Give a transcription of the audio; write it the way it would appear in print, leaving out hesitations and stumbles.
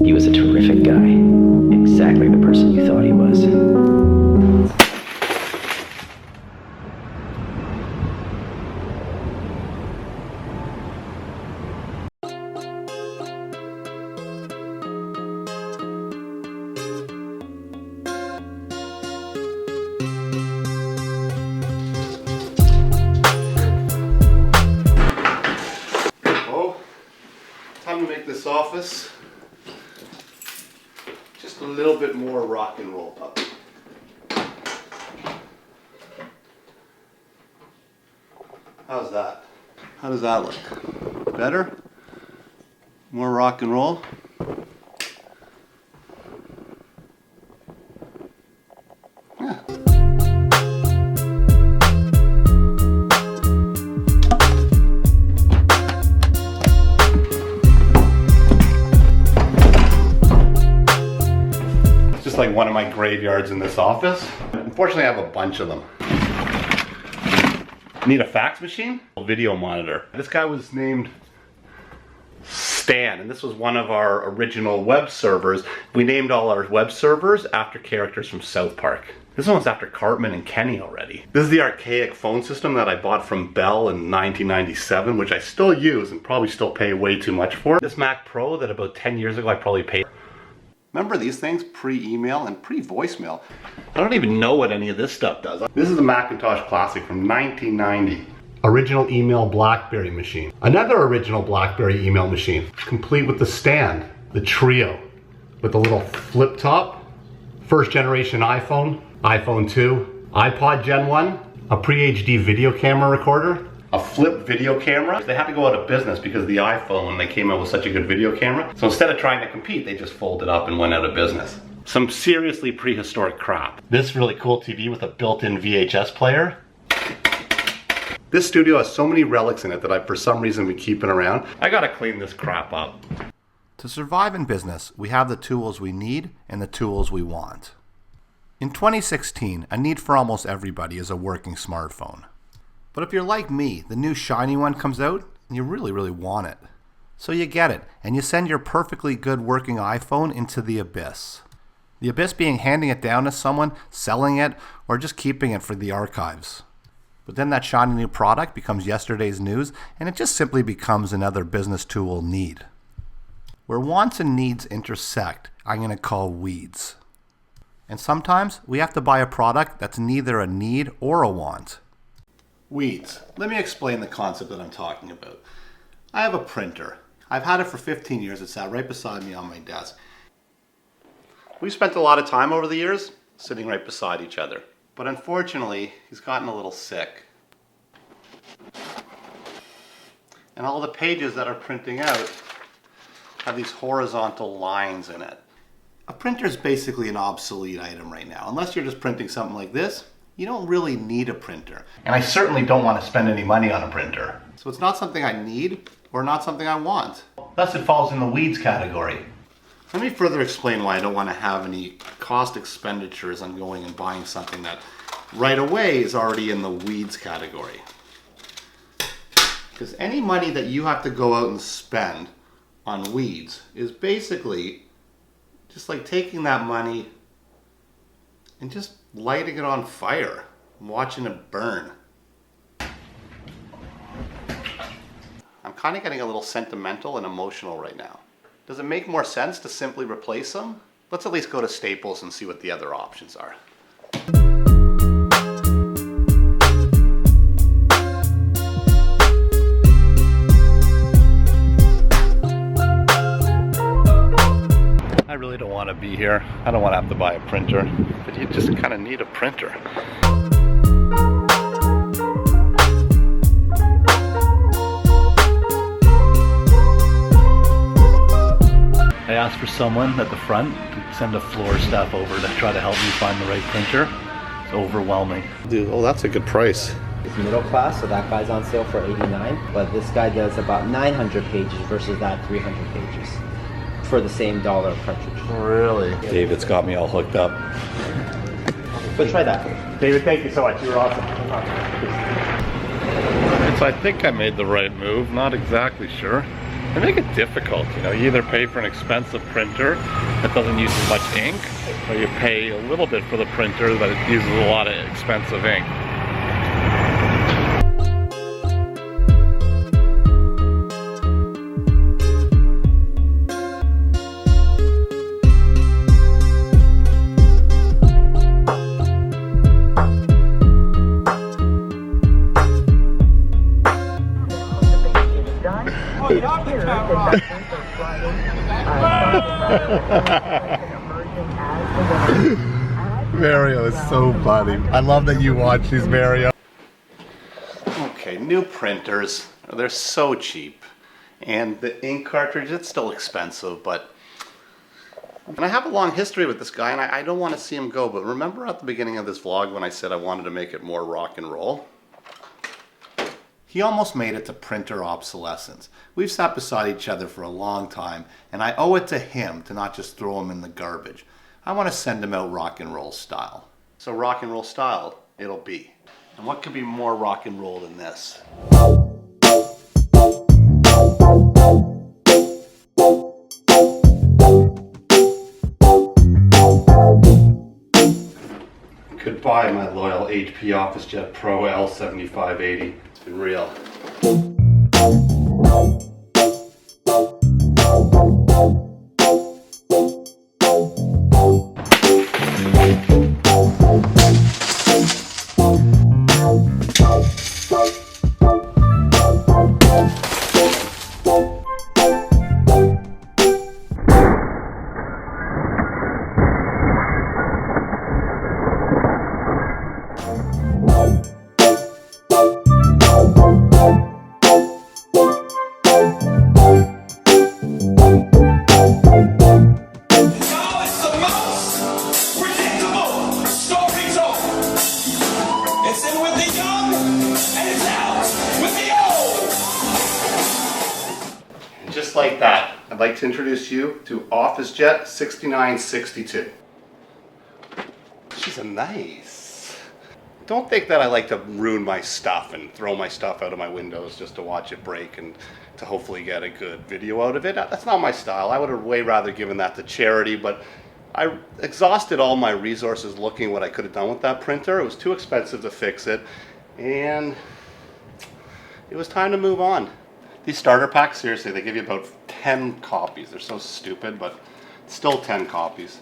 He was a terrific guy. Exactly the person you thought he was. Time to make this office just a little bit more rock and roll up. How's that? How does that look? Better? More rock and roll? Yeah. Just like one of my graveyards in this office. Unfortunately, I have a bunch of them. Need a fax machine? A video monitor. This guy was named Stan, and this was one of our original web servers. We named all our web servers after characters from South Park. This one's after Cartman and Kenny already. This is the archaic phone system that I bought from Bell in 1997, which I still use and probably still pay way too much for. This Mac Pro that about 10 years ago I probably paid. Remember these things? Pre-email and pre-voicemail. I don't even know what any of this stuff does. This is a Macintosh Classic from 1990. Original email BlackBerry machine. Another original BlackBerry email machine, complete with the stand, the Trio, with the little flip top. First generation iPhone, iPhone 2, iPod Gen 1, a pre-HD video camera recorder, a flip video camera. They had to go out of business because the iPhone, they came out with such a good video camera. So instead of trying to compete, they just folded up and went out of business. Some seriously prehistoric crap. This really cool TV with a built-in VHS player. This studio has so many relics in it that I, for some reason, been keeping around. I gotta clean this crap up. To survive in business, we have the tools we need and the tools we want. In 2016, a need for almost everybody is a working smartphone. But if you're like me, the new shiny one comes out and you really want it. So you get it and you send your perfectly good working iPhone into the abyss. The abyss being handing it down to someone, selling it, or just keeping it for the archives. But then that shiny new product becomes yesterday's news and it just simply becomes another business tool need. Where wants and needs intersect, I'm going to call weeds. And sometimes we have to buy a product that's neither a need or a want. Weeds. Let me explain the concept that I'm talking about. I have a printer. I've had it for 15 years. It sat right beside me on my desk. We've spent a lot of time over the years sitting right beside each other. But unfortunately, he's gotten a little sick. And all the pages that are printing out have these horizontal lines in it. A printer is basically an obsolete item right now. Unless you're just printing something like this, you don't really need a printer. And I certainly don't want to spend any money on a printer. So it's not something I need or not something I want. Thus it falls in the weeds category. Let me further explain why I don't want to have any cost expenditures on going and buying something that right away is already in the weeds category. Because any money that you have to go out and spend on weeds is basically just like taking that money and just lighting it on fire and watching it burn. I'm kind of getting a little sentimental and emotional right now. Does it make more sense to simply replace them? Let's at least go to Staples and see what the other options are. I really don't want to be here. I don't want to have to buy a printer, but you just kind of need a printer. I asked for someone at the front to send a floor staff over to try to help me find the right printer. It's overwhelming. Dude, oh, that's a good price. It's middle class, so that guy's on sale for $89, but this guy does about 900 pages versus that 300 pages for the same dollar cartridge. Really? David's got me all hooked up. So try that first. David, thank you so much. You were awesome. So I think I made the right move. Not exactly sure. They make it difficult, you know. You either pay for an expensive printer that doesn't use as much ink, or you pay a little bit for the printer that it uses a lot of expensive ink. Mario is so funny. I love that you watch these, Mario. Okay, new printers, they're so cheap. And the ink cartridge, it's still expensive, but... And I have a long history with this guy, and I don't want to see him go, but remember at the beginning of this vlog when I said I wanted to make it more rock and roll? He almost made it to printer obsolescence. We've sat beside each other for a long time, and I owe it to him to not just throw him in the garbage. I want to send him out rock and roll style. So rock and roll style, it'll be. And what could be more rock and roll than this? Goodbye, my loyal HP OfficeJet Pro L7580. It's been real. Just like that, I'd like to introduce you to OfficeJet 6962. She's a nice. Don't think that I like to ruin my stuff and throw my stuff out of my windows just to watch it break and to hopefully get a good video out of it. That's not my style. I would have way rather given that to charity, but I exhausted all my resources looking what I could have done with that printer. It was too expensive to fix it, and it was time to move on. These starter packs, seriously, they give you about 10 copies. They're so stupid, but still 10 copies.